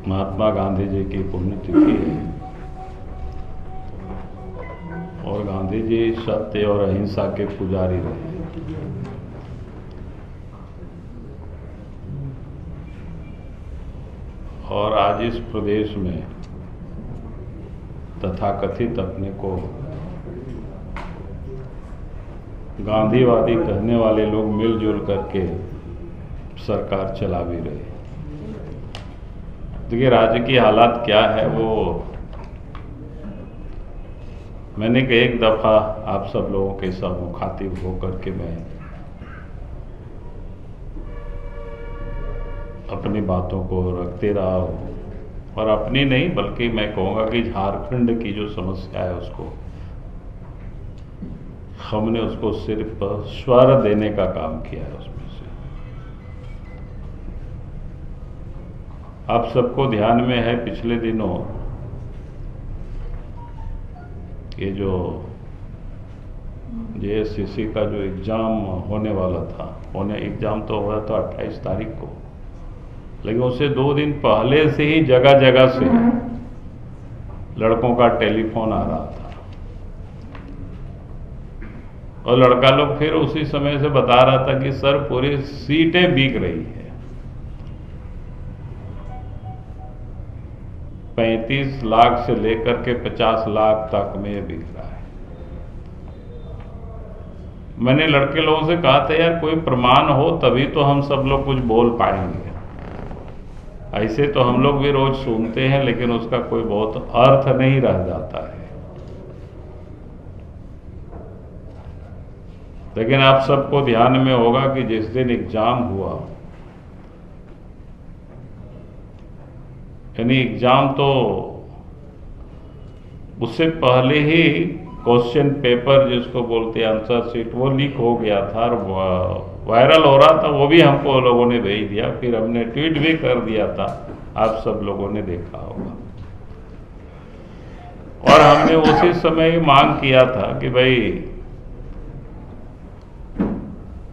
महात्मा गांधी जी की पुण्यतिथि है और गांधी जी सत्य और अहिंसा के पुजारी रहे। और आज इस प्रदेश में तथाकथित अपने को गांधीवादी कहने वाले लोग मिलजुल करके सरकार चला भी रहे। देखिए, राज्य की हालात क्या है वो मैंने एक दफा आप सब लोगों के साथ मुखातिब होकर के मैं अपनी बातों को रखते रहा हूँ, और अपनी नहीं बल्कि मैं कहूँगा कि झारखंड की जो समस्या है उसको हमने उसको सिर्फ स्वर देने का काम किया है। उसमें से आप सबको ध्यान में है, पिछले दिनों ये जो JSCC का जो एग्ज़ाम होने वाला था, एग्ज़ाम तो हुआ था 28 तारीख को, लेकिन उससे 2 दिन पहले से ही जगह जगह से लड़कों का टेलीफोन आ रहा था और लड़का लोग फिर उसी समय से बता रहा था कि सर पूरी सीटें बिक रही है। 35 लाख से लेकर के 50 लाख तक में बिक रहा है। मैंने लड़के लोगों से कहा था यार कोई प्रमाण हो तभी तो हम सब लोग कुछ बोल पाएंगे, ऐसे तो हम लोग भी रोज सुनते हैं लेकिन उसका कोई बहुत अर्थ नहीं रह जाता है। लेकिन आप सबको ध्यान में होगा कि जिस दिन एग्जाम हुआ, यानी एग्जाम तो उससे पहले ही क्वेश्चन पेपर जिसको बोलते हैं आंसर शीट वो लीक हो गया था और वायरल हो रहा था। वो भी हमको लोगों ने भेज दिया, फिर हमने ट्वीट भी कर दिया था, आप सब लोगों ने देखा होगा। और हमने उसी समय ही मांग किया था कि भाई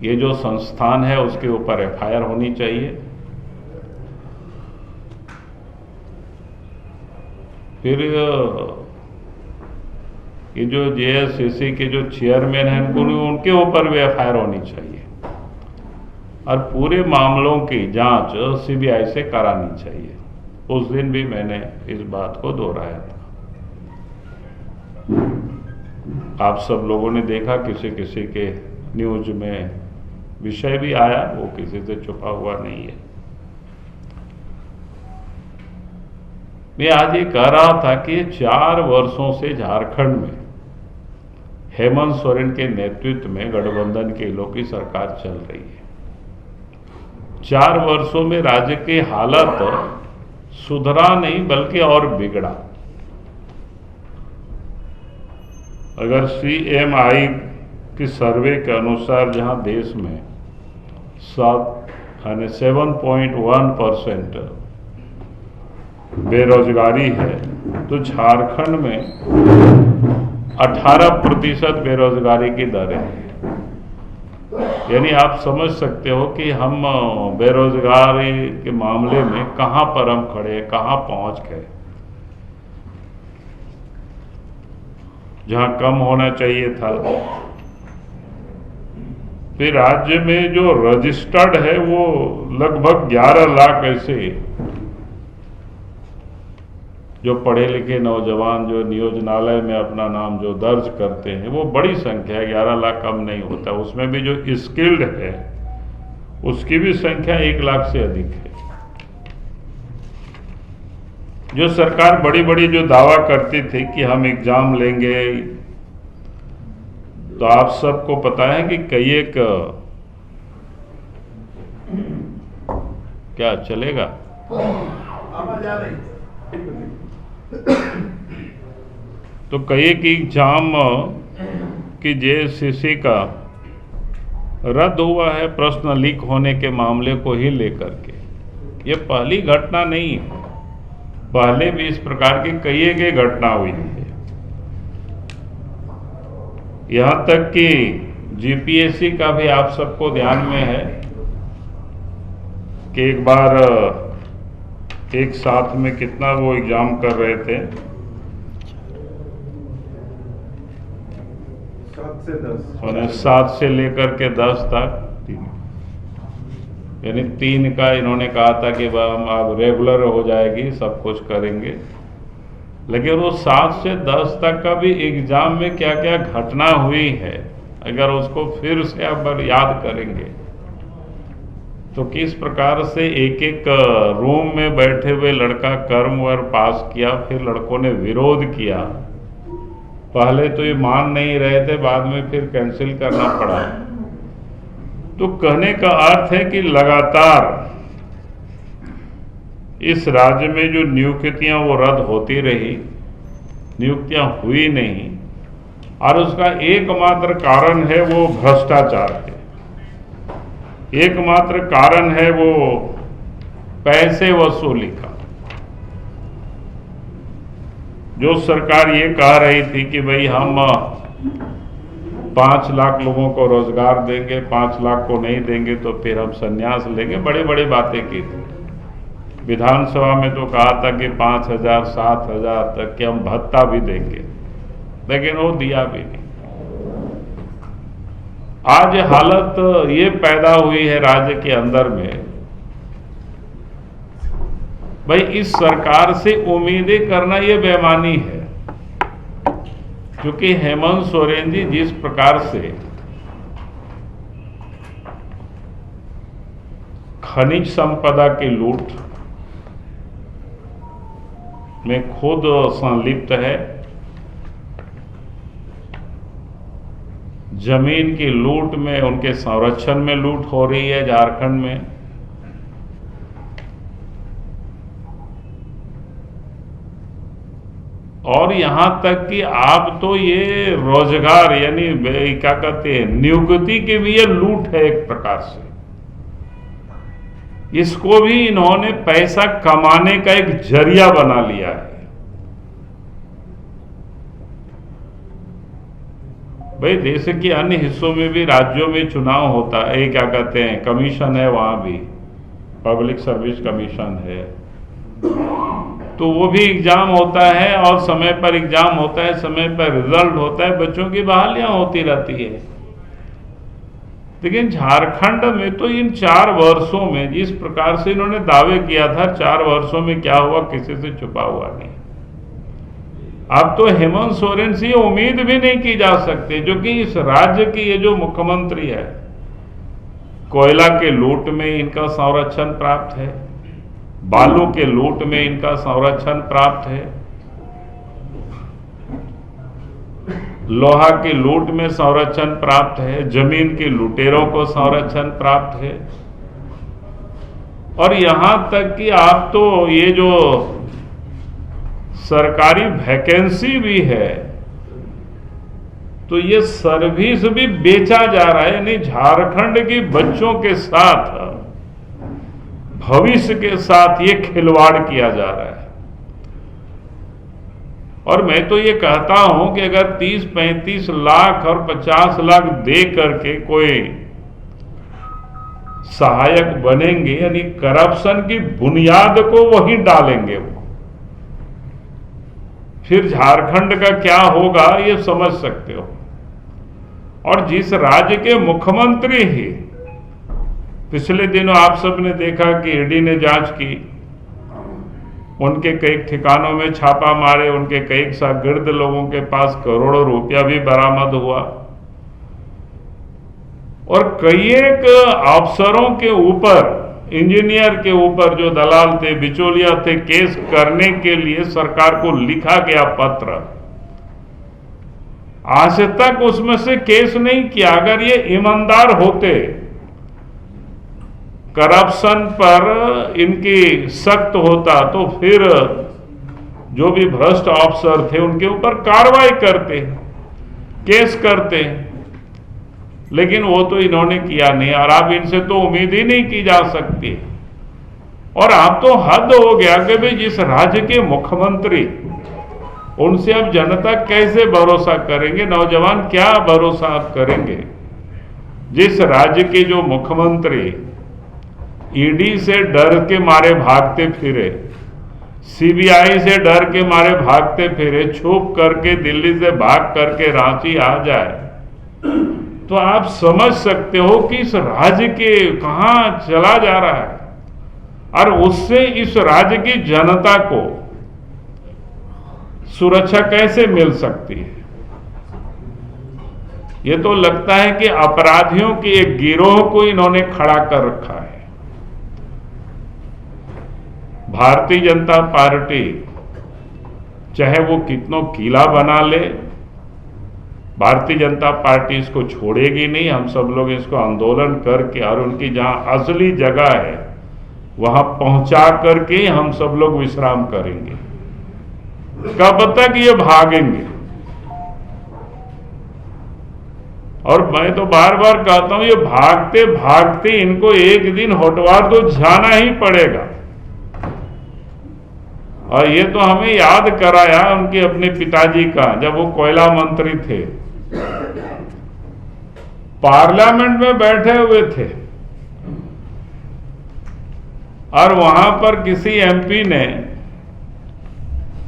ये जो संस्थान है उसके ऊपर FIR होनी चाहिए। फिर ये जो JSCC के जो चेयरमैन हैं उनके ऊपर भी FIR होनी चाहिए और पूरे मामलों की जांच CBI से करानी चाहिए। उस दिन भी मैंने इस बात को दोहराया था। आप सब लोगों ने देखा, किसी किसी के न्यूज में विषय भी आया, वो किसी से छुपा हुआ नहीं है। मैं आज ये कह रहा था कि 4 वर्षों से झारखंड में हेमंत सोरेन के नेतृत्व में गठबंधन के लोग की सरकार चल रही है। 4 वर्षों में राज्य की हालत सुधरा नहीं बल्कि और बिगड़ा। अगर CMI की सर्वे के अनुसार जहां देश में 7.1% बेरोजगारी है, तो झारखंड में 18% बेरोजगारी की दर है। यानी आप समझ सकते हो कि हम बेरोजगारी के मामले में कहां पर हम खड़े, कहां पहुंच गए। जहां कम होना चाहिए था। फिर राज्य में जो रजिस्टर्ड है वो लगभग 11 लाख ऐसे जो पढ़े लिखे नौजवान जो नियोजनालय में अपना नाम जो दर्ज करते हैं, वो बड़ी संख्या है। 11 लाख कम नहीं होता। उसमें भी जो स्किल्ड है उसकी भी संख्या 1 लाख से अधिक है। जो सरकार बड़ी बड़ी जो दावा करती थी कि हम एग्जाम लेंगे, तो आप सबको पता है कि कई एक क्या चलेगा तो कई एक एग्जाम कि JSCC का रद्द हुआ है प्रश्न लीक होने के मामले को ही लेकर के। ये पहली घटना नहीं है, पहले भी इस प्रकार की कई एक घटना हुई है। यहां तक कि GPSC का भी आप सबको ध्यान में है कि एक बार एक साथ में कितना वो एग्जाम कर रहे थे? 7 से 10। और 7 से लेकर के 10 तक, यानी 3 का इन्होंने कहा था कि हम अब रेगुलर हो जाएगी, सब कुछ करेंगे। लेकिन वो 7 से 10 तक का भी एग्जाम में क्या क्या घटना हुई है, अगर उसको फिर से अब याद करेंगे तो किस प्रकार से एक एक रूम में बैठे हुए लड़का कर्मवर पास किया, फिर लड़कों ने विरोध किया। पहले तो ये मान नहीं रहे थे, बाद में फिर कैंसिल करना पड़ा। तो कहने का अर्थ है कि लगातार इस राज्य में जो नियुक्तियां वो रद्द होती रही, नियुक्तियां हुई नहीं, और उसका एकमात्र कारण है वो भ्रष्टाचार है, एकमात्र कारण है वो पैसे वसूली का। जो सरकार ये कह रही थी कि भाई हम 5 लाख लोगों को रोजगार देंगे, 5 लाख को नहीं देंगे तो फिर हम संन्यास लेंगे, बड़ी बड़ी बातें की थी। विधानसभा में तो कहा था कि 5,000 7,000 तक के हम भत्ता भी देंगे, लेकिन वो दिया भी नहीं। आज हालत ये पैदा हुई है राज्य के अंदर में, भाई इस सरकार से उम्मीदें करना ये बेईमानी है। क्योंकि हेमंत सोरेन जी जिस प्रकार से खनिज संपदा की लूट में खुद संलिप्त है, जमीन की लूट में, उनके संरक्षण में लूट हो रही है झारखंड में, और यहां तक कि आप तो ये रोजगार यानी क्या कहते हैं नियुक्ति की भी ये लूट है एक प्रकार से। इसको भी इन्होंने पैसा कमाने का एक जरिया बना लिया है। भाई देश के अन्य हिस्सों में भी, राज्यों में चुनाव होता है, क्या कहते हैं कमीशन है, वहां भी पब्लिक सर्विस कमीशन है, तो वो भी एग्जाम होता है और समय पर एग्जाम होता है, समय पर रिजल्ट होता है, बच्चों की बहालियां होती रहती है। लेकिन झारखंड में तो इन 4 वर्षों में जिस प्रकार से इन्होंने दावे किया था, 4 वर्षों में क्या हुआ किसी से छुपा हुआ नहीं। अब तो हेमंत सोरेन से उम्मीद भी नहीं की जा सकती, जो कि इस राज्य की ये जो मुख्यमंत्री है, कोयला के लूट में इनका संरक्षण प्राप्त है, बालू के लूट में इनका संरक्षण प्राप्त है, लोहा की लूट में संरक्षण प्राप्त है, जमीन के लुटेरों को संरक्षण प्राप्त है, और यहां तक कि आप तो ये जो सरकारी वैकेंसी भी है, तो ये सर्विस भी बेचा जा रहा है। यानी झारखंड के बच्चों के साथ, भविष्य के साथ ये खिलवाड़ किया जा रहा है। और मैं तो ये कहता हूं कि अगर 30-35 लाख और 50 लाख दे करके कोई सहायक बनेंगे, यानी करप्शन की बुनियाद को वही डालेंगे, वो फिर झारखंड का क्या होगा ये समझ सकते हो। और जिस राज्य के मुख्यमंत्री ही, पिछले दिनों आप सबने देखा कि ईडी ने जांच की, उनके कई ठिकानों में छापा मारे, उनके कई शागिर्द लोगों के पास करोड़ों रुपया भी बरामद हुआ, और कई एक अफसरों के ऊपर, इंजीनियर के ऊपर जो दलाल थे, बिचौलिया थे, केस करने के लिए सरकार को लिखा गया पत्र, आज तक उसमें से केस नहीं किया। अगर ये ईमानदार होते, करप्शन पर इनकी सख्त होता, तो फिर जो भी भ्रष्ट अफसर थे उनके ऊपर कार्रवाई करते, केस करते, लेकिन वो तो इन्होंने किया नहीं। और अब इनसे तो उम्मीद ही नहीं की जा सकती। और अब तो हद हो गया कि भाई जिस राज्य के मुख्यमंत्री, उनसे अब जनता कैसे भरोसा करेंगे, नौजवान क्या भरोसा आप करेंगे, जिस राज्य के जो मुख्यमंत्री ईडी से डर के मारे भागते फिरे, सीबीआई से डर के मारे भागते फिरे, छुप करके दिल्ली से भाग करके रांची आ जाए, तो आप समझ सकते हो कि इस राज्य के कहां चला जा रहा है और उससे इस राज्य की जनता को सुरक्षा कैसे मिल सकती है। ये तो लगता है कि अपराधियों के एक गिरोह को इन्होंने खड़ा कर रखा है। भारतीय जनता पार्टी चाहे वो कितनों किला बना ले, भारतीय जनता पार्टी इसको छोड़ेगी नहीं। हम सब लोग इसको आंदोलन करके और उनकी जहां असली जगह है वहां पहुंचा करके हम सब लोग विश्राम करेंगे। कब तक ये भागेंगे? और मैं तो बार बार कहता हूं, ये भागते भागते इनको एक दिन होटवार तो जाना ही पड़ेगा। और ये तो हमें याद कराया उनके अपने पिताजी का, जब वो कोयला मंत्री थे, पार्लियामेंट में बैठे हुए थे और वहां पर किसी एमपी ने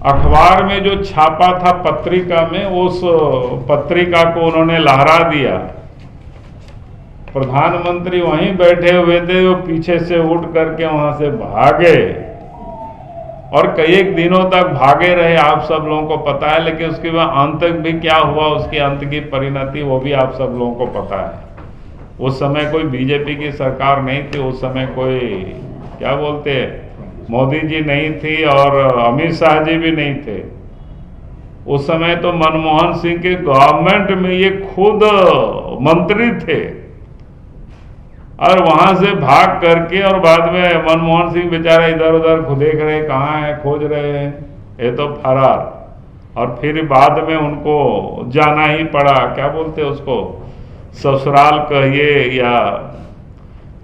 अखबार में जो छापा था पत्रिका में, उस पत्रिका को उन्होंने लहरा दिया। प्रधानमंत्री वहीं बैठे हुए थे, वो पीछे से उठ करके वहां से भागे और कई एक दिनों तक भागे रहे, आप सब लोगों को पता है। लेकिन उसके बाद अंत तक भी क्या हुआ, उसके अंत की परिणति वो भी आप सब लोगों को पता है। उस समय कोई बीजेपी की सरकार नहीं थी, उस समय कोई क्या बोलते हैं, मोदी जी नहीं थी और अमित शाह जी भी नहीं थे। उस समय तो मनमोहन सिंह के गवर्नमेंट में ये खुद मंत्री थे और वहां से भाग करके, और बाद में मनमोहन सिंह बेचारा इधर उधर देख रहे कहाँ है, खोज रहे हैं, ये तो फरार। और फिर बाद में उनको जाना ही पड़ा, क्या बोलते उसको, ससुराल कहिए या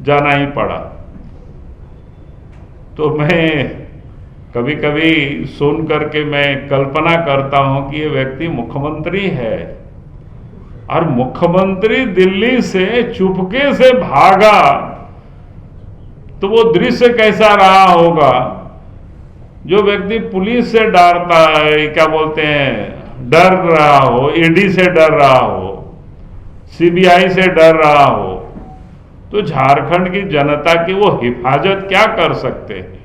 जाना ही पड़ा। तो मैं कभी कभी सुन करके मैं कल्पना करता हूं कि ये व्यक्ति मुख्यमंत्री है और मुख्यमंत्री दिल्ली से चुपके से भागा, तो वो दृश्य कैसा रहा होगा। जो व्यक्ति पुलिस से डरता है, क्या बोलते हैं, डर रहा हो, ईडी से डर रहा हो, सीबीआई से डर रहा हो, तो झारखंड की जनता की वो हिफाजत क्या कर सकते हैं।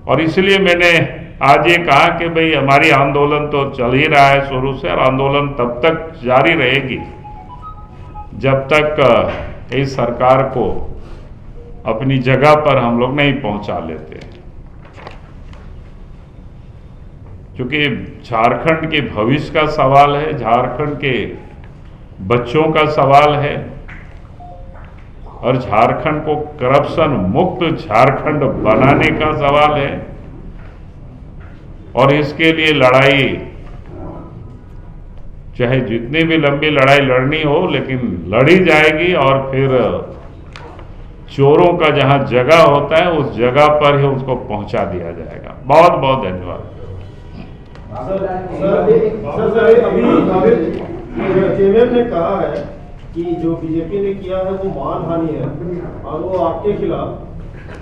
और इसलिए मैंने आज ये कहा कि भाई हमारी आंदोलन तो चल ही रहा है शुरू से, और आंदोलन तब तक जारी रहेगी जब तक इस सरकार को अपनी जगह पर हम लोग नहीं पहुंचा लेते। क्योंकि झारखंड के भविष्य का सवाल है, झारखंड के बच्चों का सवाल है, और झारखंड को करप्शन मुक्त झारखंड बनाने का सवाल है। और इसके लिए लड़ाई, चाहे जितनी भी लंबी लड़ाई लड़नी हो, लेकिन लड़ी जाएगी। और फिर चोरों का जहां जगह होता है उस जगह पर ही उसको पहुंचा दिया जाएगा। बहुत बहुत धन्यवाद। सर, अभी चेयरमैन ने कहा है कि जो बीजेपी ने किया है वो मानहानि है और वो आपके खिलाफ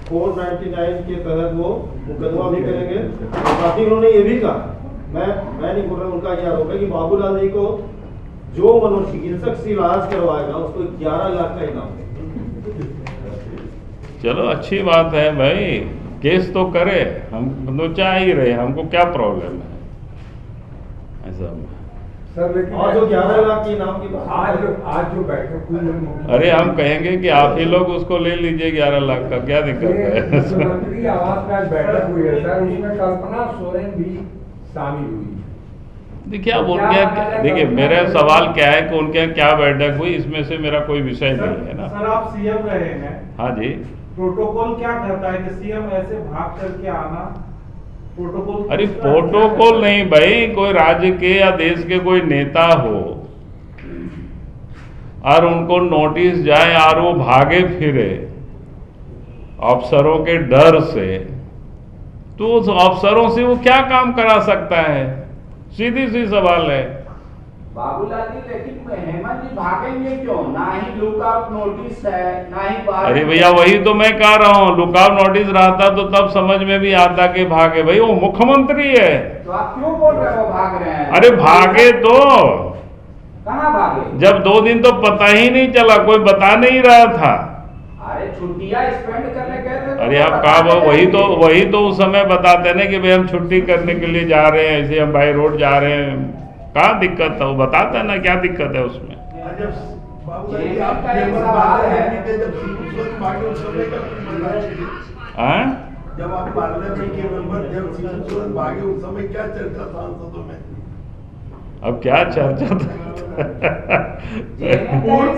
499 के तहत वो मुकदमा भी करेंगे। साथ ही उन्होंने ये भी कहा, मैं नहीं बोल रहा, उनका यह आरोप है कि बाबूलाल जी को जो मनोचिकित्सक से इलाज करवाएगा उसको 11 लाख का इनाम देगा। चलो अच्छी बात है भाई, केस तो करे, हम तो चाह ही रहे, हमको क्या प्रॉब्लम है ऐसा। सर लेकिन और जो 11 लाख की इनाम की बात, आज जो बैठक हुई, अरे हम कहेंगे कि आप ही लोग उसको ले लीजिए 11 लाख का, क्या दिक्कत है। मुख्यमंत्री आवास में आज बैठक हुई है सर, उसमें कल्पना सोरेन भी शामिल हुई। देखिए अब उनके, देखिए मेरा सवाल क्या है कि उनके क्या बैठक हुई, इसमें से मेरा कोई विषय नहीं है ना। सर आप सीएम रहे हैं, हाँ जी, प्रोटोकॉल क्या कहता है कि सीएम ऐसे भाग करके आना, प्रोटोकॉल? अरे प्रोटोकॉल नहीं भाई, कोई राज्य के या देश के कोई नेता हो और उनको नोटिस जाए और वो भागे फिरे अफसरों के डर से, तो उस अफसरों से वो क्या काम करा सकता है? सीधी सी सवाल है। बाबूलाल जी, लेकिन हेमंत जी भागेंगे क्यों? ना ही लुकआउट नोटिस है, ना ही बाहर। अरे भैया वही तो मैं कह रहा हूँ, लुकआउट नोटिस रहता तो तब समझ में भी आता कि भागे। भाई वो मुख्यमंत्री है। तो आप क्यों बोल रहे हो भाग रहे हैं? अरे भागे तो कहाँ भागे? जब 2 दिन तो पता ही नहीं चला, कोई बता नहीं रहा था। अरे छुट्टियां स्पेंड करने गए थे। अरे आप कहा, वही तो उस समय बताते ना कि भाई हम छुट्टी करने के लिए जा रहे हैं, ऐसे हम बाई रोड जा रहे हैं। कहाँ दिक्कत है? वो बताता है ना क्या दिक्कत है उसमें। जब आप पार्लियामेंट के मेंबर जब शिबू सोरेन भागे उस समय क्या चर्चा सांसदों में? अब क्या चर्चा था?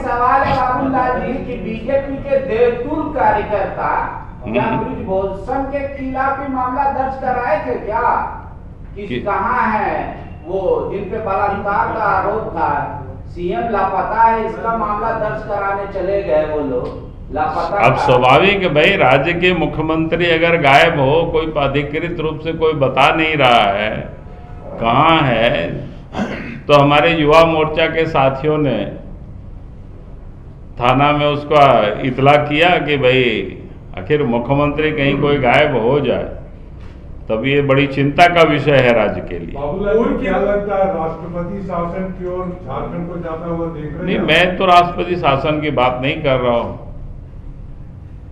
सवाल है बाबूलाल जी कि बीजेपी के देवतुल कार्यकर्ता क्या ब्रिजभूषण के खिलाफ भी मामला दर्ज कराए थे क्या? कहाँ है वो जिन पे बलात्कार का आरोप था? सीएम लापता है, इसका मामला दर्ज कराने चले गए वो लोग। लापता अब स्वाभाविक है भाई, राज्य के मुख्यमंत्री अगर गायब हो, कोई अधिकृत रूप से कोई बता नहीं रहा है कहाँ है, तो हमारे युवा मोर्चा के साथियों ने थाना में उसका इतला किया कि भाई आखिर मुख्यमंत्री कहीं कोई गायब हो जाए, तब ये बड़ी चिंता का विषय है राज्य के लिए। बाबूलाल जी, क्या लगता है राष्ट्रपति शासन की ओर झारखंड को जाता हुआ देख रहे हैं? नहीं, मैं तो राष्ट्रपति शासन की बात नहीं कर रहा हूं।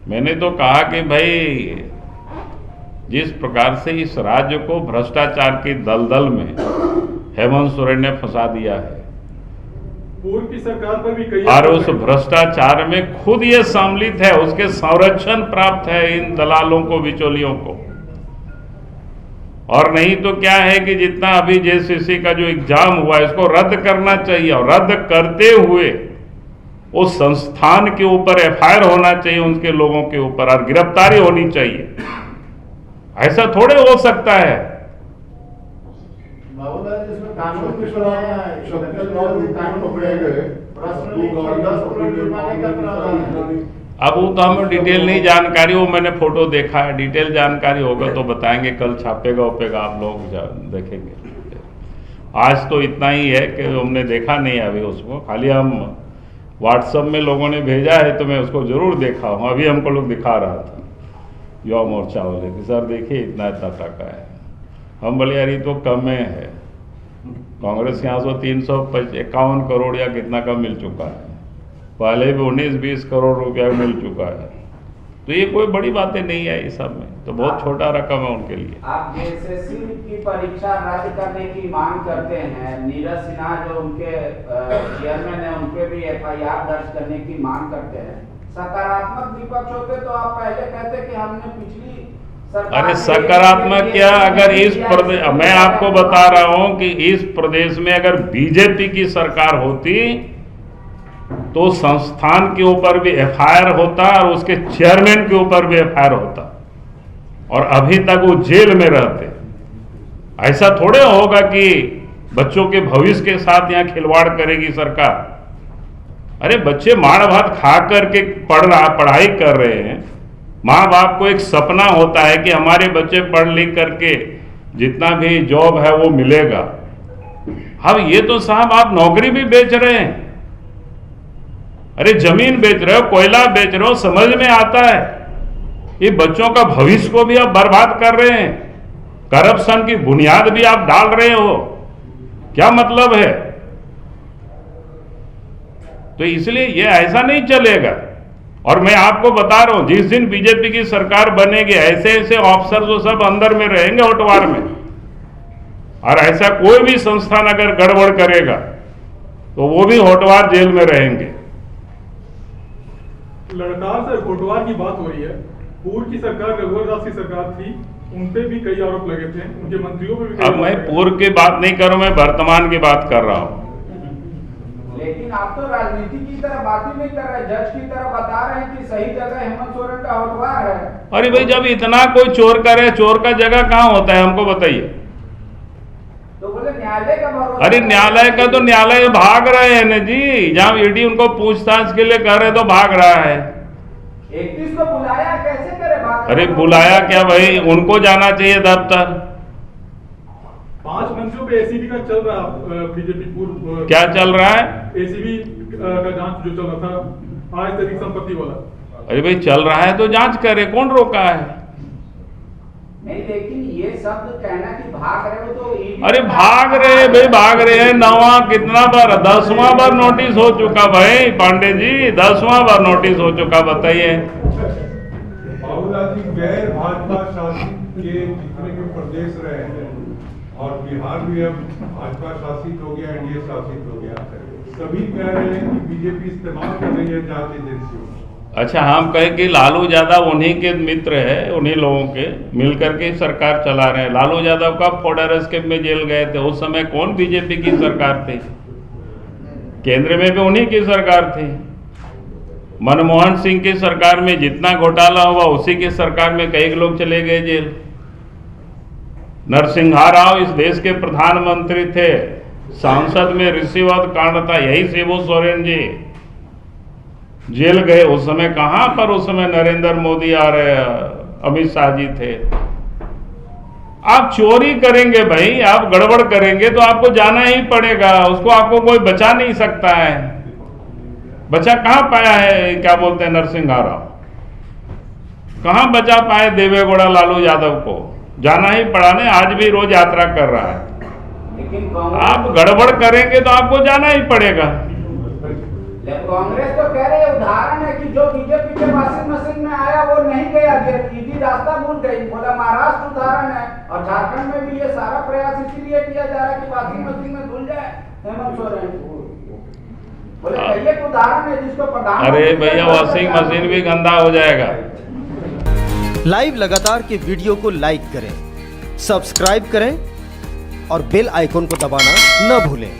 मैंने तो कहा कि भाई जिस प्रकार से इस राज्य को भ्रष्टाचार की दलदल में हेमंत सोरेन ने फंसा दिया है, पूर्व की सरकार पर भी कई और उस भ्रष्टाचार में खुद ये सम्मिलित है, उसके संरक्षण प्राप्त है इन दलालों को, बिचौलियों को। और नहीं तो क्या है कि जितना अभी जेसीसी का जो एग्जाम हुआ है इसको रद्द करना चाहिए, और रद्द करते हुए उस संस्थान के ऊपर एफआईआर होना चाहिए, उनके लोगों के ऊपर, और गिरफ्तारी होनी चाहिए। ऐसा थोड़े हो सकता है। अब वो तो हमें डिटेल नहीं जानकारी, वो मैंने फोटो देखा है, डिटेल जानकारी होगा तो बताएंगे, कल छापेगा उपेगा, आप लोग देखेंगे। आज तो इतना ही है कि हमने देखा नहीं अभी उसको, खाली हम व्हाट्सएप में लोगों ने भेजा है तो मैं उसको जरूर देखा हूँ। अभी हमको लोग दिखा रहा था युवा मोर्चा वाले कि सर देखिए इतना इतना टका है। हम बोले यार ये तो कम है, कांग्रेस यहाँ से 351 करोड़ या कितना का मिल चुका है, पहले भी 19-20 करोड़ रुपया मिल चुका है, तो ये कोई बड़ी बातें नहीं है। इस सब में तो बहुत छोटा रकम है उनके लिए। आप जेएसएससी की परीक्षा रद्द करने की मांग करते हैं, नीरज सिन्हा जो उनके चेयरमैन है उन पे भी एफआईआर दर्ज करने की मांग करते हैं। सकारात्मक विपक्ष होते तो आप पहले कहते कि हमने पिछली सरकार। अरे सकारात्मक क्या, अगर इस प्रदेश, मैं आपको बता रहा हूं कि इस प्रदेश में अगर बीजेपी की सरकार होती तो संस्थान के ऊपर भी एफआईआर होता और उसके चेयरमैन के ऊपर भी एफआईआर होता, और अभी तक वो जेल में रहते। ऐसा थोड़े होगा कि बच्चों के भविष्य के साथ यहाँ खिलवाड़ करेगी सरकार। अरे बच्चे माड़ भात खा करके पढ़ाई कर रहे हैं, माँ बाप को एक सपना होता है कि हमारे बच्चे पढ़ लिख करके जितना भी जॉब है वो मिलेगा। अब ये तो साहब आप नौकरी भी बेच रहे हैं, अरे जमीन बेच रहे हो, कोयला बेच रहे हो, समझ में आता है। ये बच्चों का भविष्य को भी आप बर्बाद कर रहे हैं, करप्शन की बुनियाद भी आप डाल रहे हो, क्या मतलब है? तो इसलिए ये ऐसा नहीं चलेगा। और मैं आपको बता रहा हूं, जिस दिन बीजेपी की सरकार बनेगी ऐसे ऐसे ऑफिसर जो सब अंदर में रहेंगे होटवार में, और ऐसा कोई भी संस्थान अगर गड़बड़ करेगा तो वो भी होटवार जेल में रहेंगे। लगातार से होटवार की बात हो रही है। पूर्व की सरकार रघुवर दास की सरकार थी, उन पे भी कई आरोप लगे थे, उनके मंत्रियों पे भी। अब मैं पूर्व की बात नहीं कर रहा हूं, मैं वर्तमान की बात कर रहा हूं। लेकिन आप तो राजनीति की तरह बात ही नहीं कर रहे, जज की तरह बता रहे हैं कि सही जगह हेमंत सोरेन का होटवार है। अरे भाई जब इतना कोई चोर करे, चोर का जगह कहाँ होता है हमको बताइए। तो बोले न्यायालय का भरोसा। अरे न्यायालय का तो न्यायालय भाग रहे हैं ना जी, जहां ईडी उनको पूछताछ के लिए कर रहे तो भाग रहा है। 31 को बुलाया, कैसे करे बात? अरे बुलाया क्या भाई, उनको जाना चाहिए दफ्तर। 5 मंत्रियों पे एसीबी का चल रहा बीजेपी पूर्व क्या चल रहा है? एसीबी का जांच जो चल रहा था आज तक संपत्ति वाला। अरे भाई चल रहा है तो जांच करे, कौन रोका है? नहीं, लेकिन ये शब्द कहना कि भाग रहे हो तो ED अरे भाग रहे भाई, भाग रहे हैं। 9वां कितना बार, 10वां बार नोटिस हो चुका भाई पांडे जी, 10वां बार नोटिस हो चुका, बताइए। बाबूलाल जी, गैर भाजपा शासित के जितने भी प्रदेश रहे हैं और बिहार भी अब भाजपा शासित हो गया, एनडीए शासित हो गया, सभी कह रहे हैं कि बीजेपी इस्तेमाल कर रही है जांच एजेंसियों। अच्छा, हम कहें कि लालू यादव उन्हीं के मित्र है, उन्हीं लोगों के मिलकर के सरकार चला रहे हैं। लालू यादव कब फॉर्डर एस्केप में जेल गए थे? उस समय कौन बीजेपी की सरकार थी? केंद्र में भी उन्हीं की सरकार थी। मनमोहन सिंह की सरकार में जितना घोटाला हुआ उसी की सरकार में कई लोग चले गए जेल। नरसिम्हा राव इस देश के प्रधानमंत्री थे, संसद में रिश्वत कांड था, यही शिबू सोरेन जी जेल गए। उस समय कहां पर, उस समय नरेंद्र मोदी और अमित शाह जी थे। आप चोरी करेंगे भाई, आप गड़बड़ करेंगे तो आपको जाना ही पड़ेगा, उसको आपको कोई बचा नहीं सकता है। बचा कहां पाया है, क्या बोलते हैं, नरसिम्हा राव कहां बचा पाए देवेगौड़ा लालू यादव को? जाना ही पड़ा ने, आज भी रोज यात्रा कर रहा है। लेकिन आप गड़बड़ करेंगे तो आपको जाना ही पड़ेगा। कांग्रेस तो कह रहे हैं, उदाहरण है कि जो बीजेपी के वॉशिंग मशीन में आया वो नहीं गया, ईडी रास्ता भूल गई। बोला महाराष्ट्र उदाहरण है, और झारखंड में भी ये सारा प्रयास इसीलिए किया जा रहा है कि वॉशिंग मशीन में धुल जाए हेमंत सोरेन। बोले कहिए उदाहरण है जिसको प्रधान। अरे भैया, वॉशिंग मशीन भी गंदा हो जाएगा। लाइव लगातार के वीडियो को लाइक करें, सब्सक्राइब करें और बेल आइकॉन को दबाना न भूलें।